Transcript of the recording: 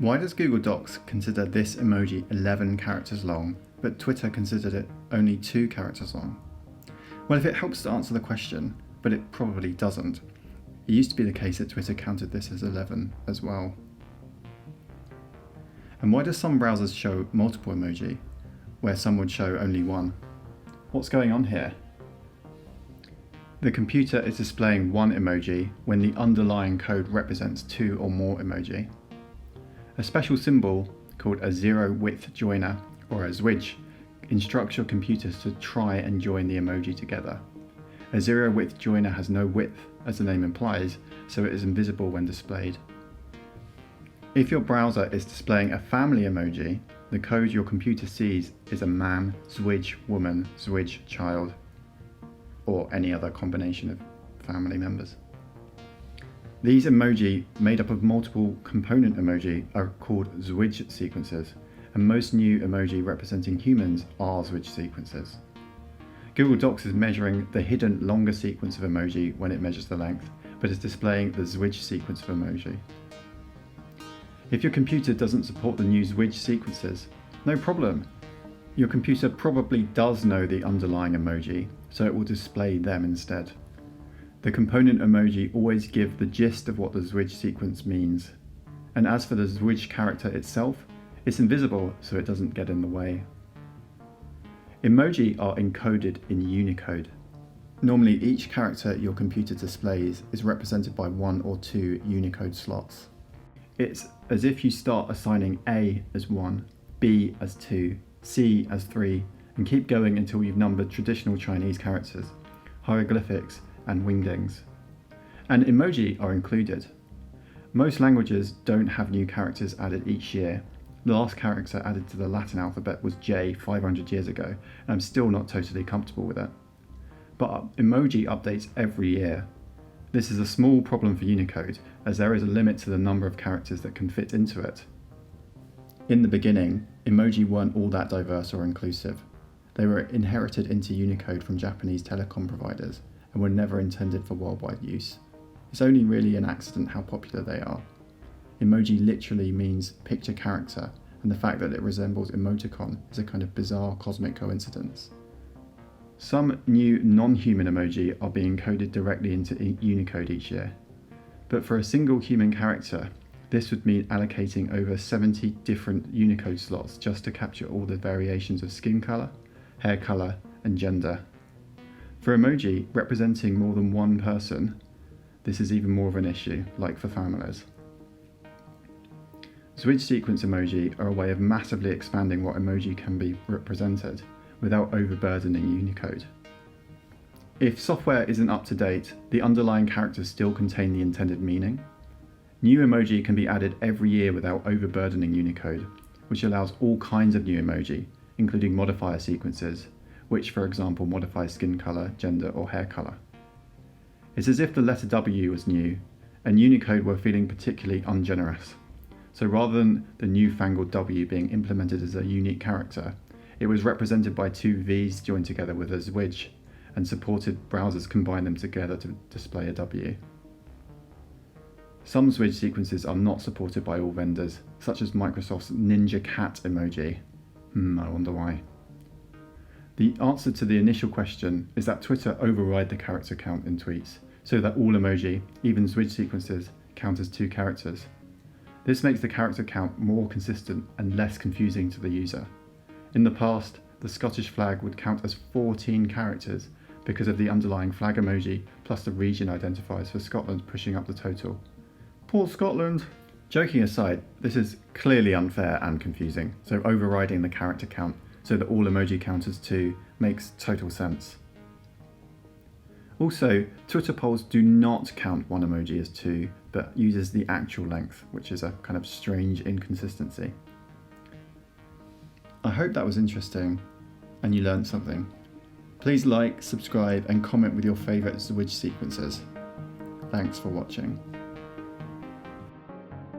Why does Google Docs consider this emoji 11 characters long, but Twitter considered it only 2 characters long? Well, if it helps to answer the question, but it probably doesn't. It used to be the case that Twitter counted this as 11 as well. And why do some browsers show multiple emoji, where some would show only one? What's going on here? The computer is displaying one emoji when the underlying code represents 2 or more emoji. A special symbol called a zero-width joiner, or a ZWJ, instructs your computers to try and join the emoji together. A zero-width joiner has no width, as the name implies, so it is invisible when displayed. If your browser is displaying a family emoji, the code your computer sees is a man, ZWJ woman, ZWJ child, or any other combination of family members. These emoji, made up of multiple component emoji, are called ZWJ sequences, and most new emoji representing humans are ZWJ sequences. Google Docs is measuring the hidden longer sequence of emoji when it measures the length, but is displaying the ZWJ sequence of emoji. If your computer doesn't support the new ZWJ sequences, no problem. Your computer probably does know the underlying emoji, so it will display them instead. The component emoji always give the gist of what the ZWJ sequence means. And as for the ZWJ character itself, it's invisible so it doesn't get in the way. Emoji are encoded in Unicode. Normally each character your computer displays is represented by 1 or 2 Unicode slots. It's as if you start assigning A as 1, B as 2, C as 3, and keep going until you've numbered traditional Chinese characters, hieroglyphics, and wingdings. And emoji are included. Most languages don't have new characters added each year. The last character added to the Latin alphabet was J 500 years ago, and I'm still not totally comfortable with it. But emoji updates every year. This is a small problem for Unicode, as there is a limit to the number of characters that can fit into it. In the beginning, emoji weren't all that diverse or inclusive. They were inherited into Unicode from Japanese telecom providers and were never intended for worldwide use. It's only really an accident how popular they are. Emoji literally means picture character, and the fact that it resembles emoticon is a kind of bizarre cosmic coincidence. Some new non-human emoji are being coded directly into Unicode each year. But for a single human character, this would mean allocating over 70 different Unicode slots just to capture all the variations of skin colour, hair colour, and gender. For emoji representing more than one person, this is even more of an issue, like for families. ZWJ sequence emoji are a way of massively expanding what emoji can be represented without overburdening Unicode. If software isn't up to date, the underlying characters still contain the intended meaning. New emoji can be added every year without overburdening Unicode, which allows all kinds of new emoji, including modifier sequences, which for example modify skin colour, gender or hair colour. It's as if the letter W was new, and Unicode were feeling particularly ungenerous. So rather than the newfangled W being implemented as a unique character, it was represented by 2 V's joined together with a ZWJ, and supported browsers combine them together to display a W. Some ZWJ sequences are not supported by all vendors, such as Microsoft's Ninja Cat emoji. I wonder why. The answer to the initial question is that Twitter override the character count in tweets, so that all emoji, even ZWJ sequences, count as 2 characters. This makes the character count more consistent and less confusing to the user. In the past, the Scottish flag would count as 14 characters because of the underlying flag emoji plus the region identifiers for Scotland pushing up the total. Poor Scotland! Joking aside, this is clearly unfair and confusing, so overriding the character count so that all emoji count as 2 makes total sense. Also, Twitter polls do not count one emoji as 2, but uses the actual length, which is a kind of strange inconsistency. I hope that was interesting and you learned something. Please like, subscribe and comment with your favourite ZWJ sequences. Thanks for watching.